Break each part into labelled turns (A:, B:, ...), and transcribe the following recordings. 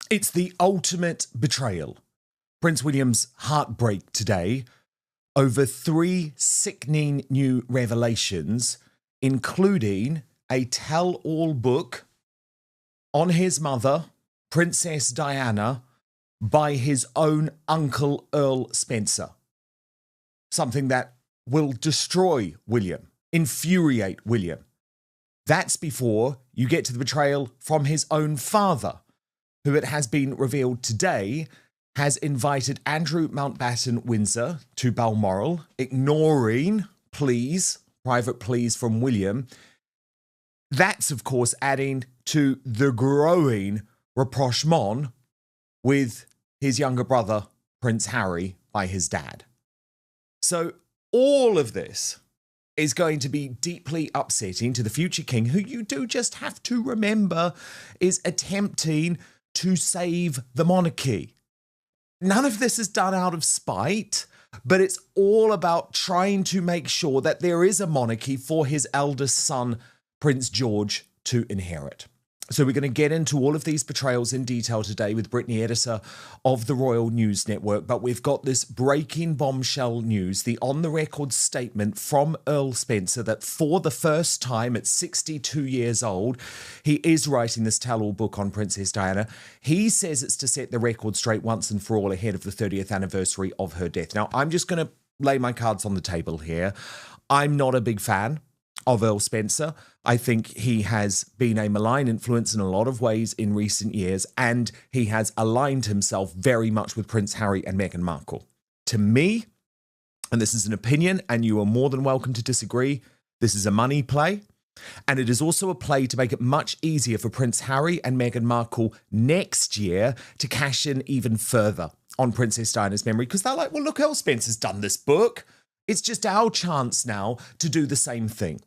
A: It's the ultimate betrayal. Prince William's heartbreak today over 3 sickening new revelations, including a tell-all book on his mother, Princess Diana, by his own uncle, Earl Spencer. Something that will destroy William, infuriate William. That's before you get to the betrayal from his own father, who it has been revealed today has invited Andrew Mountbatten Windsor to Balmoral, ignoring private pleas from William. That's, of course, adding to the growing rapprochement with his younger brother, Prince Harry, by his dad. So all of this is going to be deeply upsetting to the future king, who you do just have to remember is attempting to save the monarchy. None of this is done out of spite, but it's all about trying to make sure that there is a monarchy for his eldest son, Prince George, to inherit. So we're going to get into all of these betrayals in detail today with Brittany, editor of the Royal News Network. But we've got this breaking bombshell news, the on-the-record statement from Earl Spencer that for the first time at 62 years old, he is writing this tell-all book on Princess Diana. He says it's to set the record straight once and for all ahead of the 30th anniversary of her death. Now, I'm just going to lay my cards on the table here. I'm not a big fan of Earl Spencer. I think he has been a malign influence in a lot of ways in recent years, and he has aligned himself very much with Prince Harry and Meghan Markle. To me, and this is an opinion, and you are more than welcome to disagree, this is a money play, and it is also a play to make it much easier for Prince Harry and Meghan Markle next year to cash in even further on Princess Diana's memory, because they're like, well, look, Earl Spencer's done this book. It's just our chance now to do the same thing.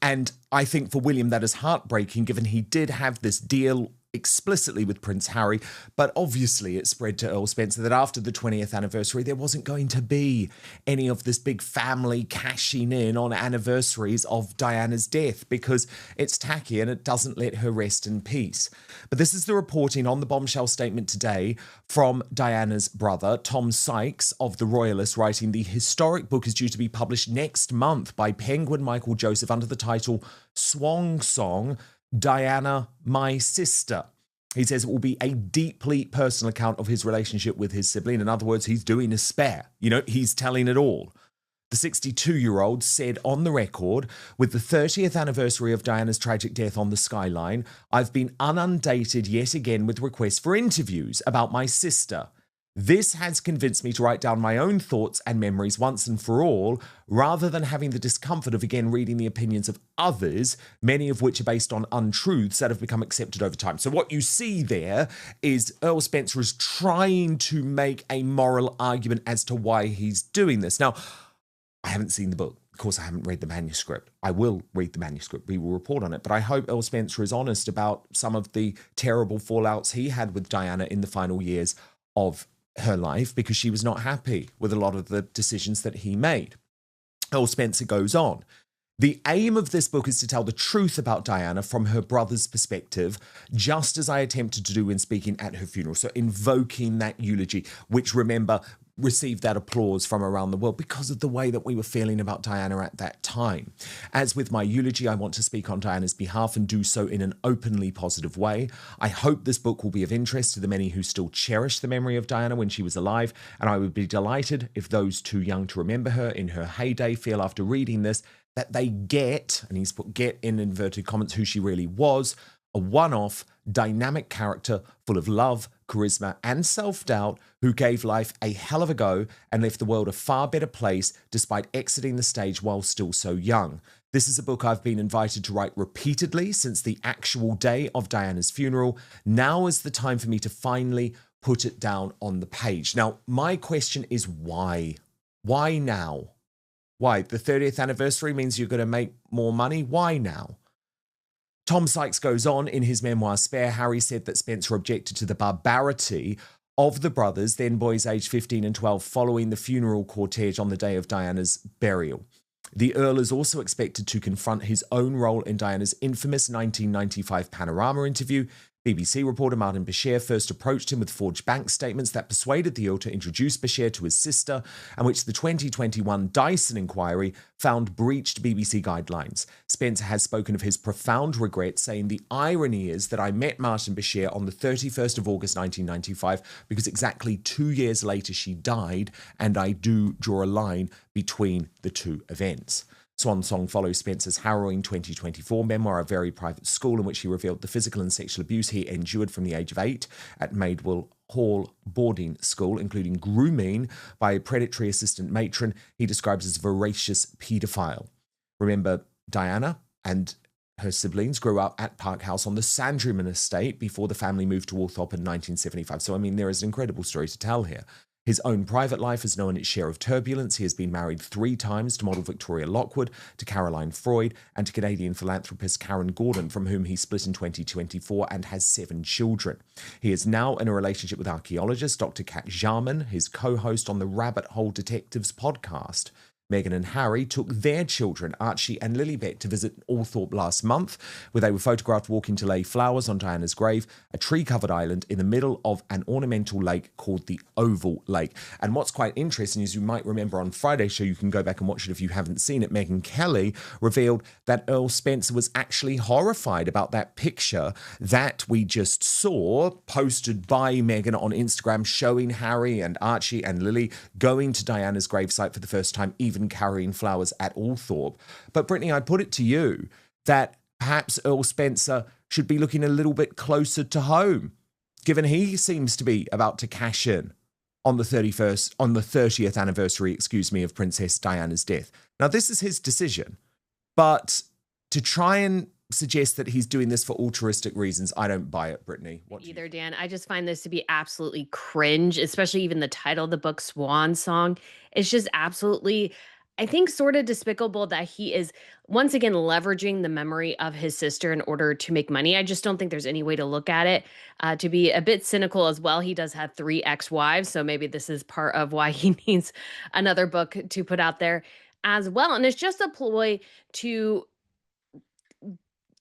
A: And I think for William, that is heartbreaking, given he did have this deal explicitly with Prince Harry, but obviously it spread to Earl Spencer that after the 20th anniversary, there wasn't going to be any of this big family cashing in on anniversaries of Diana's death, because it's tacky and it doesn't let her rest in peace. But this is the reporting on the bombshell statement today from Diana's brother, Tom Sykes of The Royalist, writing the historic book is due to be published next month by Penguin Michael Joseph under the title Swan Song, Diana, My Sister. He says it will be a deeply personal account of his relationship with his sibling. In other words, he's doing a spare. He's telling it all. The 62-year-old said on the record, with the 30th anniversary of Diana's tragic death on the skyline, I've been inundated yet again with requests for interviews about my sister. This has convinced me to write down my own thoughts and memories once and for all, rather than having the discomfort of again reading the opinions of others, many of which are based on untruths that have become accepted over time. So what you see there is Earl Spencer is trying to make a moral argument as to why he's doing this. Now, I haven't seen the book. Of course, I haven't read the manuscript. I will read the manuscript. We will report on it. But I hope Earl Spencer is honest about some of the terrible fallouts he had with Diana in the final years of her life, because she was not happy with a lot of the decisions that he made. Earl Spencer goes on. The aim of this book is to tell the truth about Diana from her brother's perspective, just as I attempted to do in speaking at her funeral. So invoking that eulogy, which, remember, received that applause from around the world because of the way that we were feeling about Diana at that time. As with my eulogy, I want to speak on Diana's behalf and do so in an openly positive way. I hope this book will be of interest to the many who still cherish the memory of Diana when she was alive, and I would be delighted if those too young to remember her in her heyday feel after reading this that they get, and he's put get in inverted commas, who she really was, a one-off, dynamic character full of love, charisma, and self-doubt, who gave life a hell of a go and left the world a far better place despite exiting the stage while still so young. This is a book I've been invited to write repeatedly since the actual day of Diana's funeral. Now is the time for me to finally put it down on the page. Now, my question is why? Why now? Why? The 30th anniversary means you're going to make more money? Why now? Tom Sykes goes on in his memoir Spare. Harry said that Spencer objected to the barbarity of the brothers, then boys aged 15 and 12, following the funeral cortege on the day of Diana's burial. The Earl is also expected to confront his own role in Diana's infamous 1995 Panorama interview, BBC reporter Martin Bashir first approached him with forged bank statements that persuaded the Earl to introduce Bashir to his sister, and which the 2021 Dyson inquiry found breached BBC guidelines. Spencer has spoken of his profound regret, saying, "The irony is that I met Martin Bashir on the 31st of August 1995 because exactly 2 years later she died, and I do draw a line between the two events." Swan Song follows Spencer's harrowing 2024 memoir, A Very Private School, in which he revealed the physical and sexual abuse he endured from the age of 8 at Madewell Hall boarding school, including grooming by a predatory assistant matron he describes as voracious paedophile. Remember, Diana and her siblings grew up at Park House on the Sandringham estate before the family moved to Althorpe in 1975. So, I mean, there is an incredible story to tell here. His own private life has known its share of turbulence. He has been married 3 times to model Victoria Lockwood, to Caroline Freud, and to Canadian philanthropist Karen Gordon, from whom he split in 2024 and has 7 children. He is now in a relationship with archaeologist Dr. Kat Jarman, his co-host on the Rabbit Hole Detectives podcast. Meghan and Harry took their children, Archie and Lilibet, to visit Althorpe last month, where they were photographed walking to lay flowers on Diana's grave, a tree-covered island in the middle of an ornamental lake called the Oval Lake. And what's quite interesting is, you might remember on Friday's show, you can go back and watch it if you haven't seen it, Megyn Kelly revealed that Earl Spencer was actually horrified about that picture that we just saw posted by Meghan on Instagram, showing Harry and Archie and Lily going to Diana's gravesite for the first time, even carrying flowers at Althorpe. But Brittany, I put it to you that perhaps Earl Spencer should be looking a little bit closer to home, given he seems to be about to cash in on the 30th anniversary, of Princess Diana's death. Now, this is his decision, but to try and suggest that he's doing this for altruistic reasons, I don't buy it, Brittany. What do
B: Either, Dan. I just find this to be absolutely cringe, especially even the title of the book, Swan Song. It's just absolutely, I think, sort of despicable that he is once again leveraging the memory of his sister in order to make money. I just don't think there's any way to look at it. To be a bit cynical as well, he does have 3 ex-wives, so maybe this is part of why he needs another book to put out there as well. And it's just a ploy to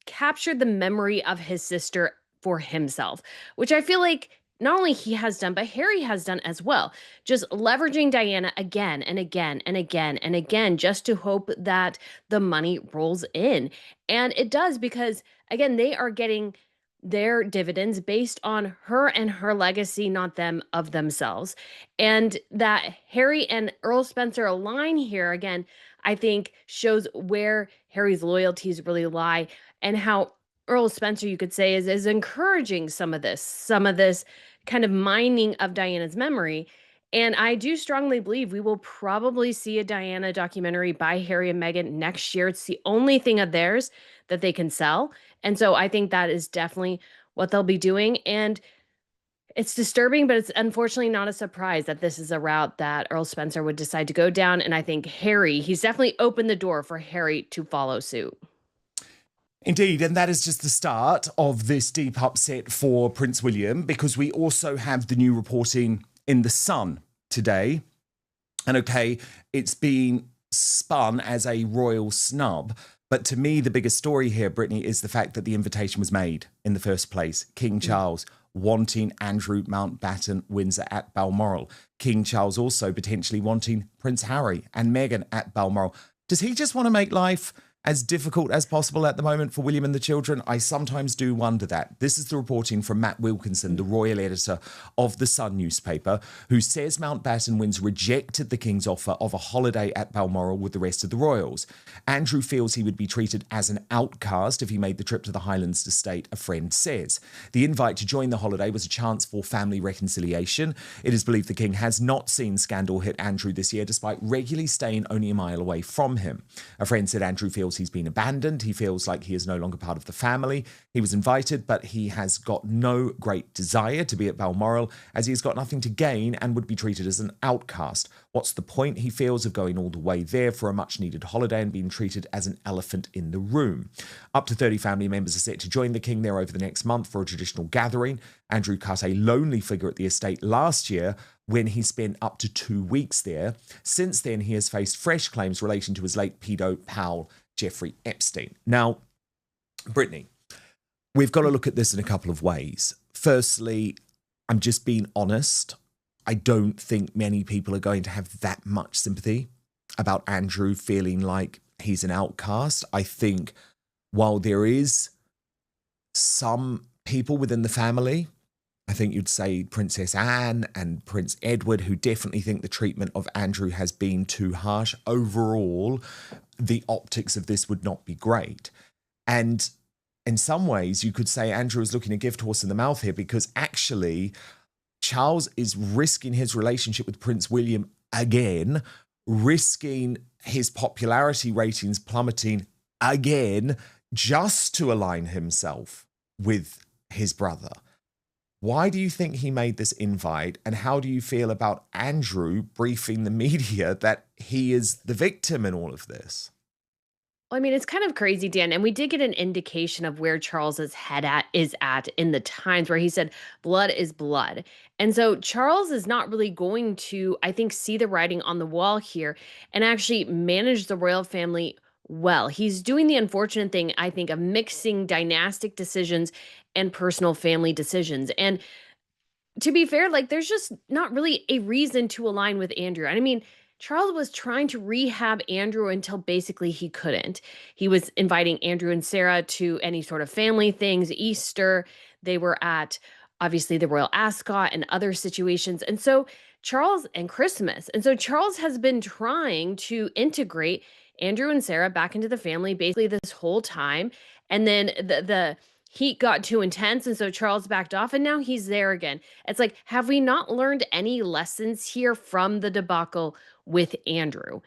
B: captured the memory of his sister for himself, which I feel like not only he has done, but Harry has done as well. Just leveraging Diana again and again and again and again, just to hope that the money rolls in. And it does, because, again, they are getting their dividends based on her and her legacy, not them of themselves. And that Harry and Earl Spencer align here, again, I think shows where Harry's loyalties really lie, and how Earl Spencer, you could say, is encouraging some of this kind of mining of Diana's memory. And I do strongly believe we will probably see a Diana documentary by Harry and Meghan next year. It's the only thing of theirs that they can sell. And so I think that is definitely what they'll be doing. And it's disturbing, but it's unfortunately not a surprise that this is a route that Earl Spencer would decide to go down. And I think he's definitely opened the door for Harry to follow suit.
A: Indeed, and that is just the start of this deep upset for Prince William, because we also have the new reporting in The Sun today. And okay, it's been spun as a royal snub, but to me, the biggest story here, Brittany, is the fact that the invitation was made in the first place. King Charles wanting Andrew Mountbatten Windsor at Balmoral. King Charles also potentially wanting Prince Harry and Meghan at Balmoral. Does he just want to make life as difficult as possible at the moment for William and the children? I sometimes do wonder that. This is the reporting from Matt Wilkinson, the royal editor of The Sun newspaper, who says Mountbatten Windsor rejected the King's offer of a holiday at Balmoral with the rest of the royals. Andrew feels he would be treated as an outcast if he made the trip to the Highlands to state, a friend says. The invite to join the holiday was a chance for family reconciliation. It is believed the King has not seen scandal hit Andrew this year, despite regularly staying only a mile away from him. A friend said Andrew feels he's been abandoned. He feels like he is no longer part of the family. He was invited, but he has got no great desire to be at Balmoral, as he has got nothing to gain and would be treated as an outcast. What's the point, he feels, of going all the way there for a much-needed holiday and being treated as an elephant in the room? Up to 30 family members are set to join the King there over the next month for a traditional gathering. Andrew cut a lonely figure at the estate last year when he spent up to 2 weeks there. Since then, he has faced fresh claims relating to his late pedo pal, Jeffrey Epstein. Now, Brittany, We've got to look at this in a couple of ways. Firstly, I'm just being honest. I don't think many people are going to have that much sympathy about Andrew feeling like he's an outcast. I think while there is some people within the family, I think you'd say Princess Anne and Prince Edward, who definitely think the treatment of Andrew has been too harsh. Overall, the optics of this would not be great. And in some ways, you could say Andrew is looking a gift horse in the mouth here, because actually Charles is risking his relationship with Prince William again, risking his popularity ratings plummeting again, just to align himself with his brother. Why do you think he made this invite? And how do you feel about Andrew briefing the media that he is the victim in all of this?
B: Well, I mean, it's kind of crazy, Dan, and we did get an indication of where Charles's head is at in the Times, where he said blood is blood. And so Charles is not really going to, I think, see the writing on the wall here and actually manage the royal family well. He's doing the unfortunate thing, I think, of mixing dynastic decisions and personal family decisions. And to be fair, like, there's just not really a reason to align with Andrew. And I mean, Charles was trying to rehab Andrew until basically he couldn't. He was inviting Andrew and Sarah to any sort of family things, Easter. They were at obviously the Royal Ascot and other situations. And so Charles and Christmas. And so Charles has been trying to integrate Andrew and Sarah back into the family basically this whole time. And then the heat got too intense. And so Charles backed off and now he's there again. It's like, have we not learned any lessons here from the debacle with Andrew?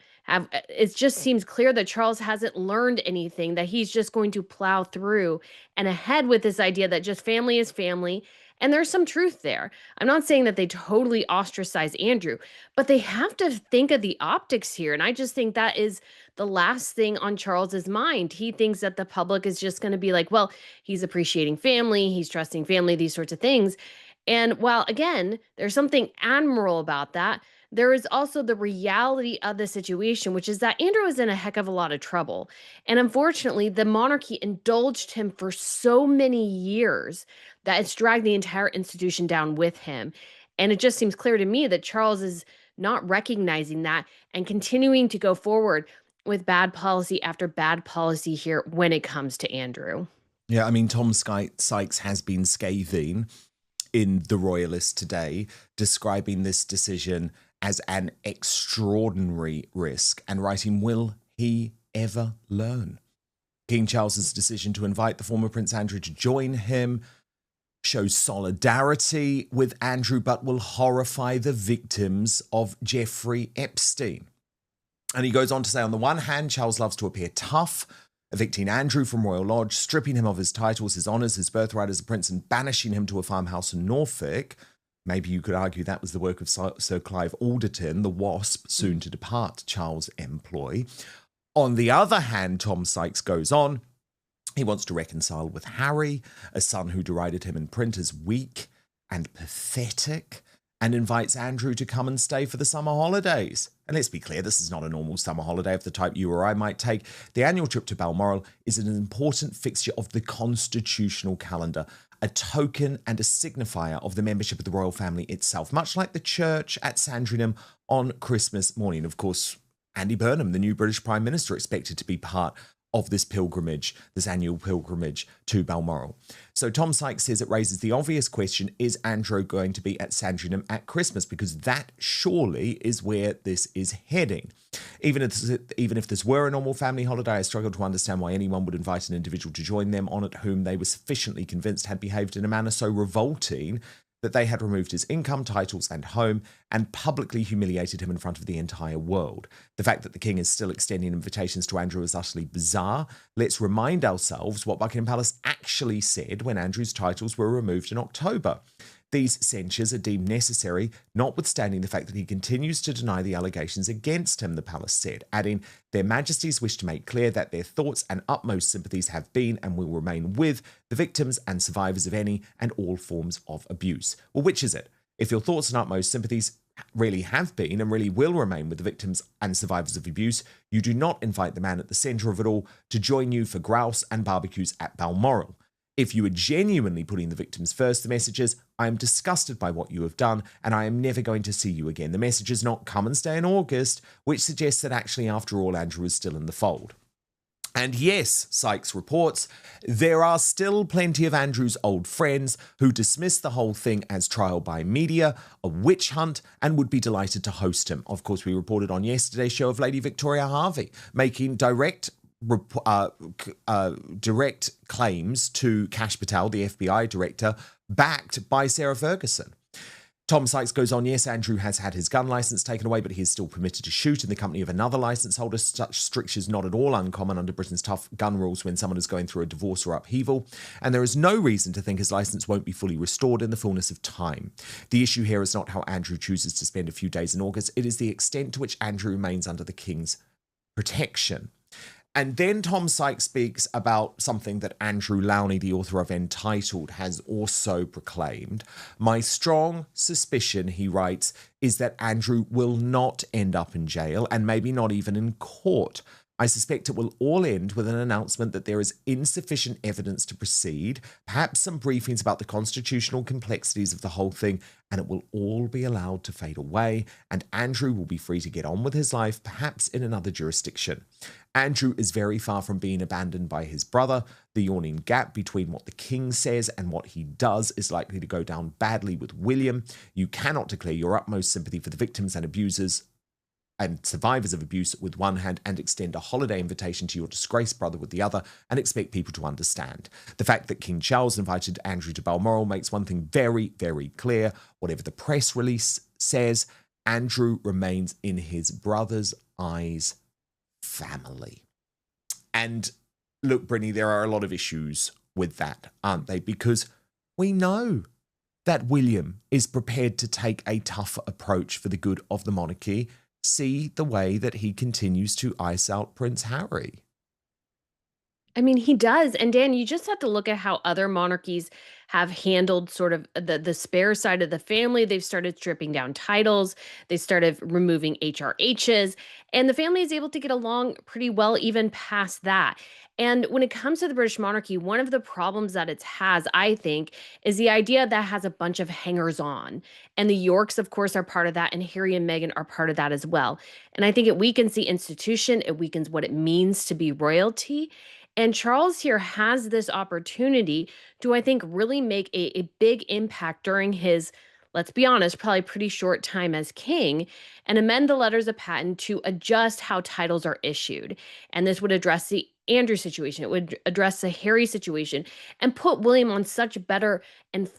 B: It just seems clear that Charles hasn't learned anything, that he's just going to plow through and ahead with this idea that just family is family. And there's some truth there. I'm not saying that they totally ostracize Andrew, but they have to think of the optics here. And I just think that is the last thing on Charles's mind. He thinks that the public is just going to be like, well, he's appreciating family, he's trusting family, these sorts of things. And while, again, there's something admirable about that, there is also the reality of the situation, which is that Andrew is in a heck of a lot of trouble. And unfortunately, the monarchy indulged him for so many years that it's dragged the entire institution down with him. And it just seems clear to me that Charles is not recognizing that and continuing to go forward with bad policy after bad policy here when it comes to Andrew.
A: Yeah, I mean, Tom Sykes has been scathing in The Royalist today, describing this decision as an extraordinary risk and writing, will he ever learn? King Charles's decision to invite the former Prince Andrew to join him shows solidarity with Andrew, but will horrify the victims of Jeffrey Epstein. And he goes on to say, on the one hand, Charles loves to appear tough, evicting Andrew from Royal Lodge, stripping him of his titles, his honours, his birthright as a prince, and banishing him to a farmhouse in Norfolk. Maybe you could argue that was the work of Sir Clive Alderton, the WASP, soon to depart Charles' employ. On the other hand, Tom Sykes goes on, he wants to reconcile with Harry, a son who derided him in print as weak and pathetic, and invites Andrew to come and stay for the summer holidays. And let's be clear, this is not a normal summer holiday of the type you or I might take. The annual trip to Balmoral is an important fixture of the constitutional calendar, a token and a signifier of the membership of the royal family itself, much like the church at Sandringham on Christmas morning. Of course, Andy Burnham, the new British Prime Minister, expected to be part of this pilgrimage, this annual pilgrimage to Balmoral. So Tom Sykes says it raises the obvious question, is Andrew going to be at Sandringham at Christmas? Because that surely is where this is heading. Even if this were a normal family holiday, I struggle to understand why anyone would invite an individual to join them on it whom they were sufficiently convinced had behaved in a manner so revolting that they had removed his income, titles, and home, and publicly humiliated him in front of the entire world. The fact that the king is still extending invitations to Andrew is utterly bizarre. Let's remind ourselves what Buckingham Palace actually said when Andrew's titles were removed in October. These censures are deemed necessary, notwithstanding the fact that he continues to deny the allegations against him, the palace said, adding, their majesties wish to make clear that their thoughts and utmost sympathies have been and will remain with the victims and survivors of any and all forms of abuse. Well, which is it? If your thoughts and utmost sympathies really have been and really will remain with the victims and survivors of abuse, you do not invite the man at the centre of it all to join you for grouse and barbecues at Balmoral. If you are genuinely putting the victims first, the message is, I am disgusted by what you have done, and I am never going to see you again. The message is not come and stay in August, which suggests that actually, after all, Andrew is still in the fold. And yes, Sykes reports, there are still plenty of Andrew's old friends who dismiss the whole thing as trial by media, a witch hunt, and would be delighted to host him. Of course, we reported on yesterday's show of Lady Victoria Harvey making direct claims to Kash Patel, the FBI director, backed by Sarah Ferguson. Tom Sykes goes on, yes, Andrew has had his gun license taken away, but he is still permitted to shoot in the company of another license holder. Such stricture is not at all uncommon under Britain's tough gun rules when someone is going through a divorce or upheaval, and there is no reason to think his license won't be fully restored in the fullness of time. The issue here is not how Andrew chooses to spend a few days in August, it is the extent to which Andrew remains under the King's protection. And then Tom Sykes speaks about something that Andrew Lowney, the author of Entitled, has also proclaimed. My strong suspicion, he writes, is that Andrew will not end up in jail and maybe not even in court. I suspect it will all end with an announcement that there is insufficient evidence to proceed, perhaps some briefings about the constitutional complexities of the whole thing, and it will all be allowed to fade away, and Andrew will be free to get on with his life, perhaps in another jurisdiction. Andrew is very far from being abandoned by his brother. The yawning gap between what the King says and what he does is likely to go down badly with William. You cannot declare your utmost sympathy for the victims and abusers and survivors of abuse with one hand and extend a holiday invitation to your disgraced brother with the other and expect people to understand. The fact that King Charles invited Andrew to Balmoral makes one thing very, very clear. Whatever the press release says, Andrew remains in his brother's eyes family. And look, Brittany, there are a lot of issues with that, aren't they? Because we know that William is prepared to take a tougher approach for the good of the monarchy. See the way that he continues to ice out Prince Harry.
B: I mean, he does. And Dan, you just have to look at how other monarchies have handled sort of the spare side of the family. They've started stripping down titles. They started removing HRHs, and the family is able to get along pretty well even past that. And when it comes to the British monarchy, one of the problems that it has, I think, is the idea that it has a bunch of hangers on. And the Yorks, of course, are part of that, and Harry and Meghan are part of that as well. And I think it weakens the institution, it weakens what it means to be royalty. And Charles here has this opportunity to, I think, really make a big impact during his, let's be honest, probably pretty short time as king, and amend the letters of patent to adjust how titles are issued. And this would address the Andrew situation, it would address the Harry situation, and put William on such better and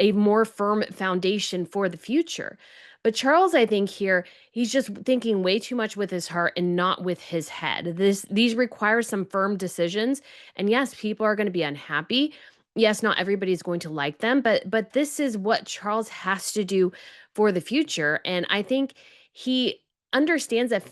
B: a more firm foundation for the future. But Charles, I think here, he's just thinking way too much with his heart and not with his head. These require some firm decisions. And yes, people are going to be unhappy. Yes, not everybody's going to like them, but this is what Charles has to do for the future. And I think he understands that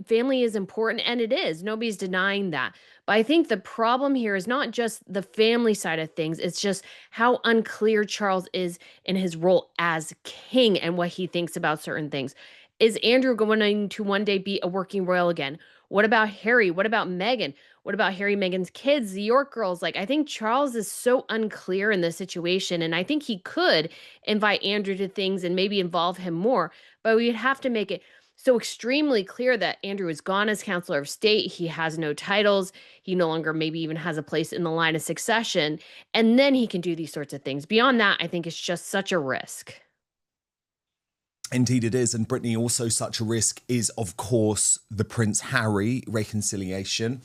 B: family is important, and it is. Nobody's denying that. But I think the problem here is not just the family side of things, it's just how unclear Charles is in his role as king and what he thinks about certain things. Is Andrew going to one day be a working royal again? What about Harry? What about Meghan? What about Harry, Meghan's kids, the York girls? Like, I think Charles is so unclear in this situation, and I think he could invite Andrew to things and maybe involve him more, but we'd have to make it so extremely clear that Andrew is gone as Counselor of State. He has no titles. He no longer maybe even has a place in the line of succession. And then he can do these sorts of things. Beyond that, I think it's just such a risk.
A: Indeed it is. And Brittany, also such a risk is, of course, the Prince Harry reconciliation.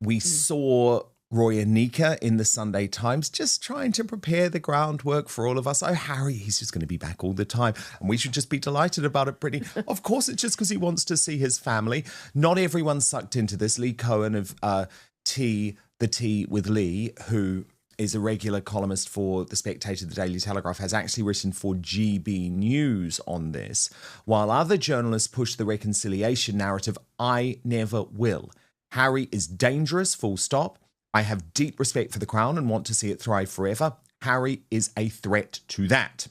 A: We saw Roy and Nika in the Sunday Times just trying to prepare the groundwork for all of us. Oh, Harry, he's just going to be back all the time. And we should just be delighted about it, Brittany. Of course, it's just because he wants to see his family. Not everyone's sucked into this. Lee Cohen of The Tea with Lee, who is a regular columnist for The Spectator, The Daily Telegraph, has actually written for GB News on this. While other journalists push the reconciliation narrative, I never will. Harry is dangerous, full stop. I have deep respect for the crown and want to see it thrive forever. Harry is a threat to that.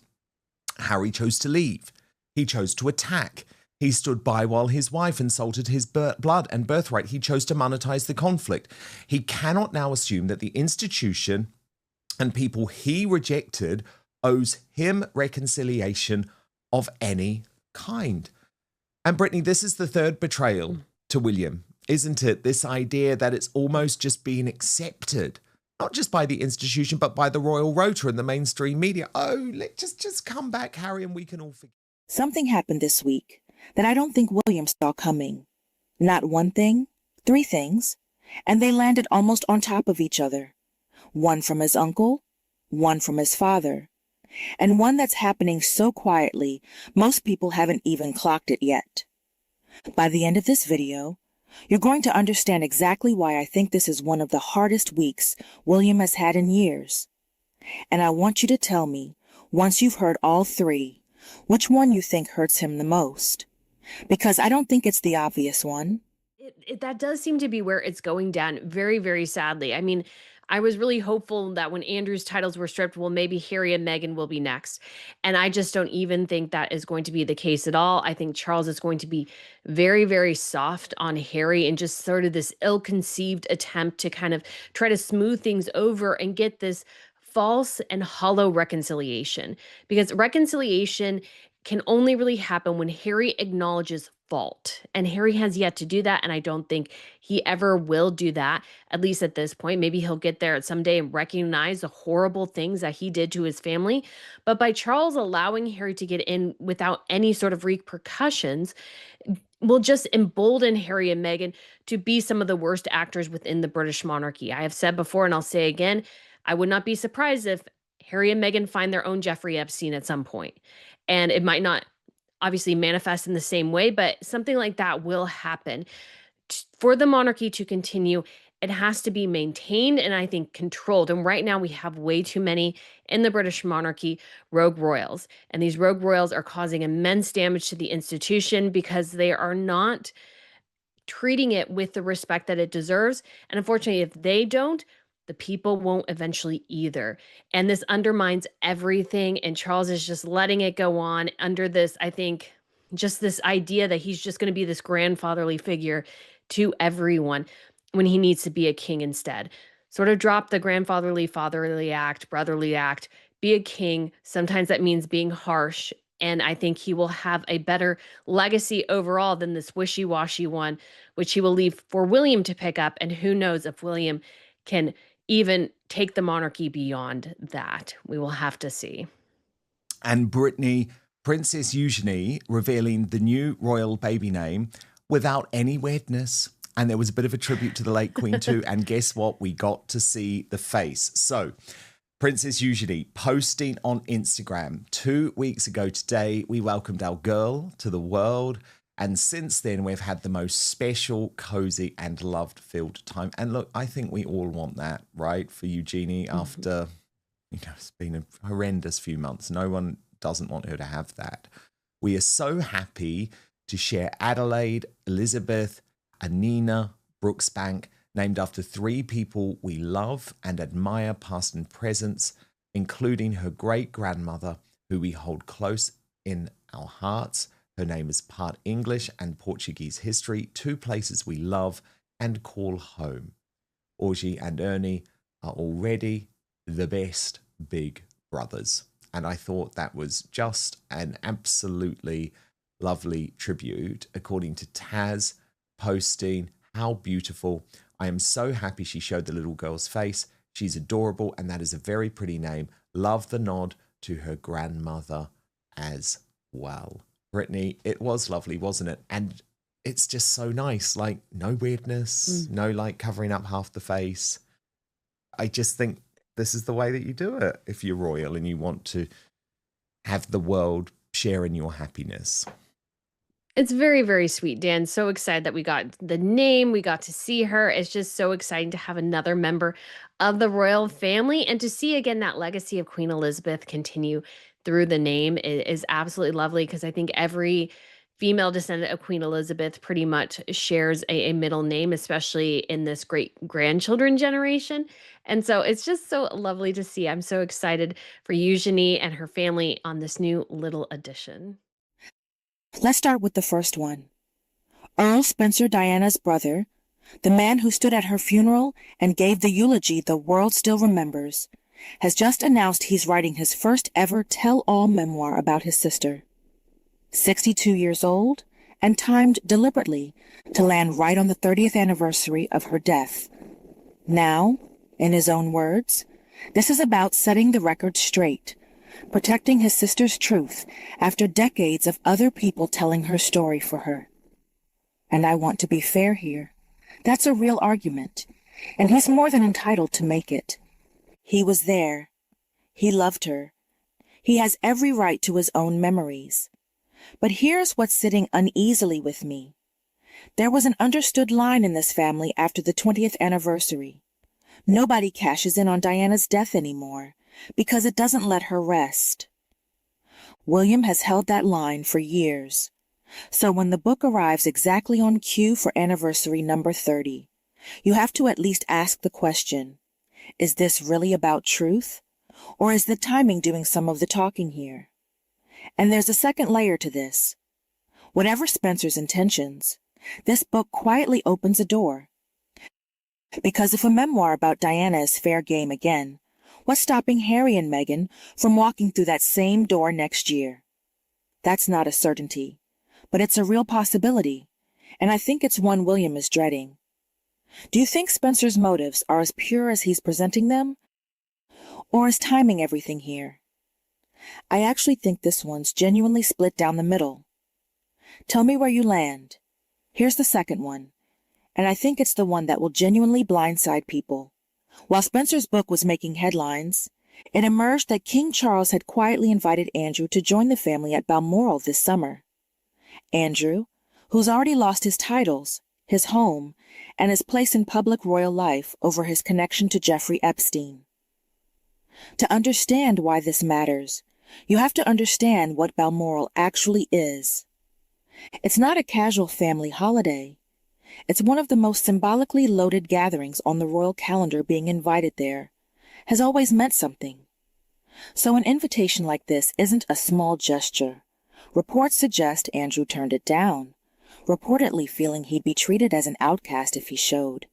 A: Harry chose to leave. He chose to attack. He stood by while his wife insulted his blood and birthright. He chose to monetize the conflict. He cannot now assume that the institution and people he rejected owes him reconciliation of any kind. And Brittany, this is the third betrayal to William, isn't it? This idea that it's almost just been accepted, not just by the institution, but by the Royal Rota and the mainstream media. Oh, let's just come back, Harry, and we can all forget.
C: Something happened this week that I don't think William saw coming. Not one thing, three things, and they landed almost on top of each other. One from his uncle, one from his father, and one that's happening so quietly, most people haven't even clocked it yet. By the end of this video, you're going to understand exactly why I think this is one of the hardest weeks William has had in years. And I want you to tell me, once you've heard all three, which one you think hurts him the most. Because I don't think it's the obvious one.
B: That does seem to be where it's going down very, very sadly. I mean, I was really hopeful that when Andrew's titles were stripped, well, maybe Harry and Meghan will be next. And I just don't even think that is going to be the case at all. I think Charles is going to be very, very soft on Harry and just sort of this ill-conceived attempt to kind of try to smooth things over and get this false and hollow reconciliation. Because reconciliation can only really happen when Harry acknowledges fault. And Harry has yet to do that. And I don't think he ever will do that, at least at this point. Maybe he'll get there someday and recognize the horrible things that he did to his family. But by Charles allowing Harry to get in without any sort of repercussions, will just embolden Harry and Meghan to be some of the worst actors within the British monarchy. I have said before, and I'll say again, I would not be surprised if Harry and Meghan find their own Jeffrey Epstein at some point. And it might not obviously manifest in the same way, but something like that will happen. For the monarchy to continue, it has to be maintained and I think controlled. And right now we have way too many in the British monarchy rogue royals. And these rogue royals are causing immense damage to the institution because they are not treating it with the respect that it deserves. And unfortunately, if they don't, the people won't eventually either. And this undermines everything. And Charles is just letting it go on under this, I think, just this idea that he's just going to be this grandfatherly figure to everyone when he needs to be a king instead. Sort of drop the grandfatherly, fatherly act, brotherly act, be a king. Sometimes that means being harsh. And I think he will have a better legacy overall than this wishy-washy one, which he will leave for William to pick up. And who knows if William can even take the monarchy beyond that. We will have to see.
A: And Brittany, Princess Eugenie revealing the new royal baby name without any weirdness. And there was a bit of a tribute to the late Queen too. And guess what? We got to see the face. So Princess Eugenie posting on Instagram 2 weeks ago today, we welcomed our girl to the world. And since then, we've had the most special, cozy and loved-filled time. And look, I think we all want that, right? For Eugenie after, it's been a horrendous few months. No one doesn't want her to have that. We are so happy to share Adelaide, Elizabeth, Anina, Brooksbank, named after three people we love and admire past and present, including her great-grandmother, who we hold close in our hearts. Her name is part English and Portuguese history, two places we love and call home. Orgy and Ernie are already the best big brothers. And I thought that was just an absolutely lovely tribute, according to Taz posting. How beautiful. I am so happy she showed the little girl's face. She's adorable, and that is a very pretty name. Love the nod to her grandmother as well. Brittany, it was lovely, wasn't it? And it's just so nice, like no weirdness, no like covering up half the face. I just think this is the way that you do it if you're royal and you want to have the world share in your happiness.
B: It's very, very sweet, Dan. So excited that we got the name. We got to see her. It's just so exciting to have another member of the royal family and to see again that legacy of Queen Elizabeth continue through the name is absolutely lovely because I think every female descendant of Queen Elizabeth pretty much shares a middle name, especially in this great grandchildren generation. And so it's just so lovely to see. I'm so excited for Eugenie and her family on this new little addition.
C: Let's start with the first one. Earl Spencer Diana's brother, the man who stood at her funeral and gave the eulogy the world still remembers, has just announced he's writing his first ever tell-all memoir about his sister. 62 years old and timed deliberately to land right on the 30th anniversary of her death. Now, in his own words, this is about setting the record straight, protecting his sister's truth after decades of other people telling her story for her. And I want to be fair here. That's a real argument, and he's more than entitled to make it. He was there. He loved her. He has every right to his own memories. But here's what's sitting uneasily with me. There was an understood line in this family after the 20th anniversary. Nobody cashes in on Diana's death anymore because it doesn't let her rest. William has held that line for years. So when the book arrives exactly on cue for anniversary number 30, you have to at least ask the question, is this really about truth? Or is the timing doing some of the talking here? And there's a second layer to this. Whatever Spencer's intentions, this book quietly opens a door. Because if a memoir about Diana is fair game again, what's stopping Harry and Meghan from walking through that same door next year? That's not a certainty, but it's a real possibility, and I think it's one William is dreading. Do you think Spencer's motives are as pure as he's presenting them? Or is timing everything here? I actually think this one's genuinely split down the middle. Tell me where you land. Here's the second one, and I think it's the one that will genuinely blindside people. While Spencer's book was making headlines, it emerged that King Charles had quietly invited Andrew to join the family at Balmoral this summer. Andrew, who's already lost his titles, his home, and his place in public royal life over his connection to Jeffrey Epstein. To understand why this matters, you have to understand what Balmoral actually is. It's not a casual family holiday. It's one of the most symbolically loaded gatherings on the royal calendar. Being invited there has always meant something. So an invitation like this isn't a small gesture. Reports suggest Andrew turned it down, reportedly feeling he'd be treated as an outcast if he showed.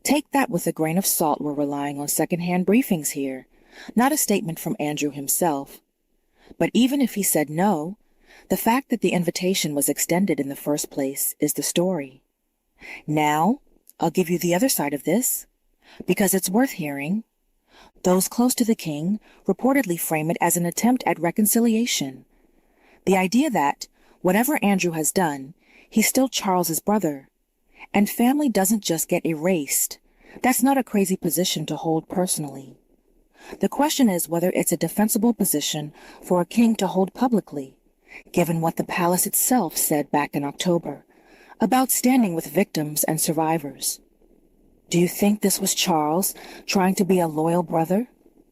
C: Take that with a grain of salt. We're relying on second-hand briefings here, not a statement from Andrew himself. But even if he said no, the fact that the invitation was extended in the first place is the story. Now, I'll give you the other side of this, because it's worth hearing. Those close to the king reportedly frame it as an attempt at reconciliation. The idea that, whatever Andrew has done, he's still Charles's brother, and family doesn't just get erased. That's not a crazy position to hold personally. The question is whether it's a defensible position for a king to hold publicly, given what the palace itself said back in October about standing with victims and survivors. Do you think this was Charles trying to be a loyal brother,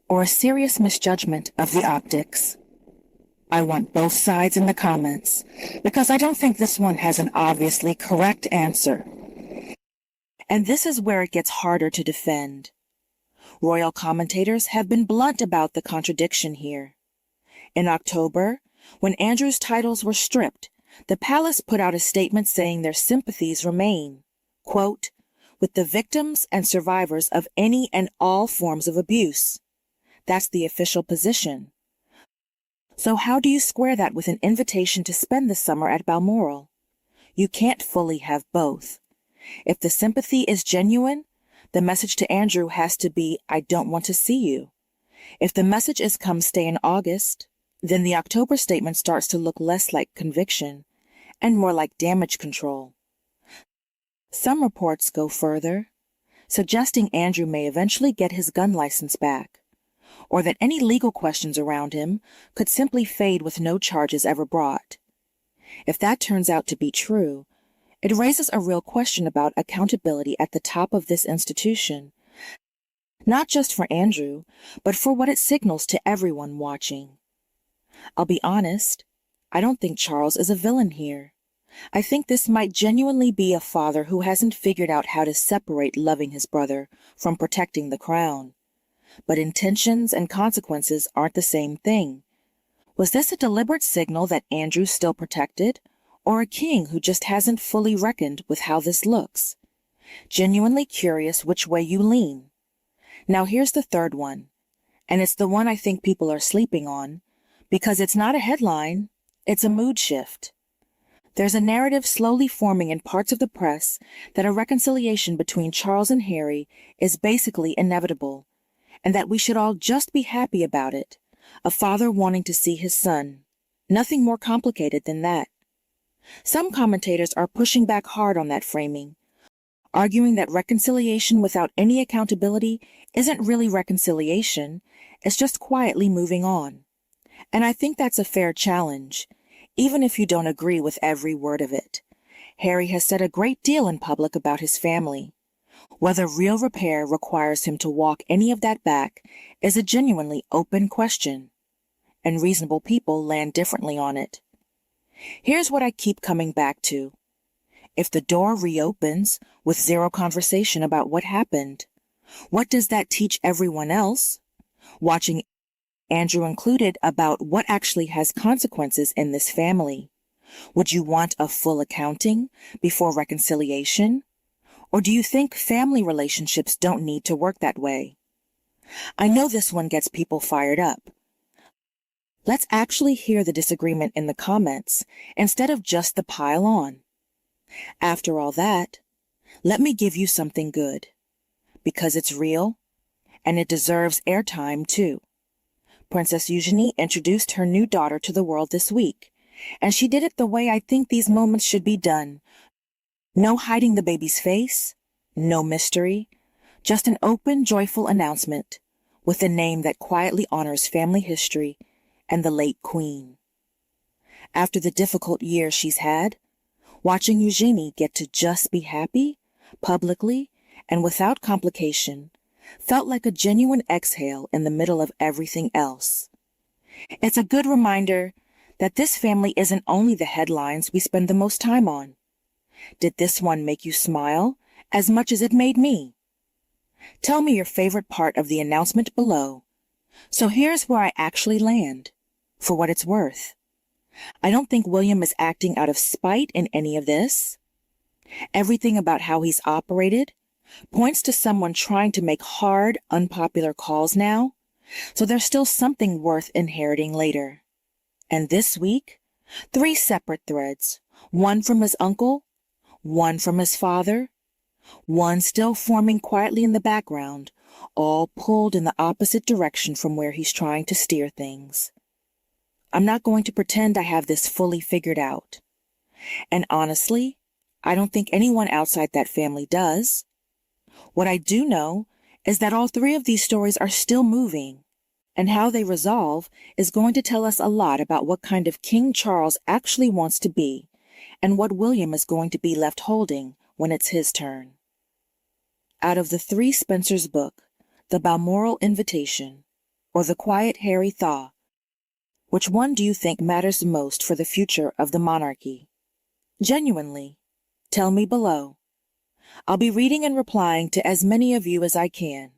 C: or a serious misjudgment of the optics? I want both sides in the comments, because I don't think this one has an obviously correct answer. And this is where it gets harder to defend. Royal commentators have been blunt about the contradiction here. In October, when Andrew's titles were stripped, the palace put out a statement saying their sympathies remain, quote, with the victims and survivors of any and all forms of abuse. That's the official position. So how do you square that with an invitation to spend the summer at Balmoral? You can't fully have both. If the sympathy is genuine, the message to Andrew has to be, I don't want to see you. If the message is come stay in August, then the October statement starts to look less like conviction and more like damage control. Some reports go further, suggesting Andrew may eventually get his gun license back, or that any legal questions around him could simply fade with no charges ever brought. If that turns out to be true, it raises a real question about accountability at the top of this institution, not just for Andrew, but for what it signals to everyone watching. I'll be honest, I don't think Charles is a villain here. I think this might genuinely be a father who hasn't figured out how to separate loving his brother from protecting the crown. But intentions and consequences aren't the same thing. Was this a deliberate signal that Andrew's still protected, or a king who just hasn't fully reckoned with how this looks? Genuinely curious which way you lean. Now here's the third one, And it's the one I think people are sleeping on, because it's not a headline, it's a mood shift. There's a narrative slowly forming in parts of the press that a reconciliation between Charles and Harry is basically inevitable, and that we should all just be happy about it, a father wanting to see his son. Nothing more complicated than that. Some commentators are pushing back hard on that framing, arguing that reconciliation without any accountability isn't really reconciliation, it's just quietly moving on. And I think that's a fair challenge, even if you don't agree with every word of it. Harry has said a great deal in public about his family. Whether real repair requires him to walk any of that back is a genuinely open question, and reasonable people land differently on it. Here's what I keep coming back to. If the door reopens with zero conversation about what happened, what does that teach everyone else, watching Andrew included, about what actually has consequences in this family? Would you want a full accounting before reconciliation? Or do you think family relationships don't need to work that way? I know this one gets people fired up. Let's actually hear the disagreement in the comments instead of just the pile on. After all that, let me give you something good, because it's real, and it deserves airtime too. Princess Eugenie introduced her new daughter to the world this week, and she did it the way I think these moments should be done. No hiding the baby's face, no mystery, just an open, joyful announcement with a name that quietly honors family history and the late Queen. After the difficult year she's had, watching Eugenie get to just be happy, publicly, and without complication, felt like a genuine exhale in the middle of everything else. It's a good reminder that this family isn't only the headlines we spend the most time on. Did this one make you smile as much as it made me? Tell me your favorite part of the announcement below. So here's where I actually land, for what it's worth. I don't think William is acting out of spite in any of this. Everything about how he's operated points to someone trying to make hard, unpopular calls now, so there's still something worth inheriting later. And this week, 3 separate threads, one from his uncle, one from his father, one still forming quietly in the background, all pulled in the opposite direction from where he's trying to steer things. I'm not going to pretend I have this fully figured out. And honestly, I don't think anyone outside that family does. What I do know is that all 3 of these stories are still moving, and how they resolve is going to tell us a lot about what kind of King Charles actually wants to be, and what William is going to be left holding when it's his turn. Out of the 3 Spencer's book, The Balmoral Invitation, or The Quiet Harry Thaw, which one do you think matters most for the future of the monarchy? Genuinely, tell me below. I'll be reading and replying to as many of you as I can.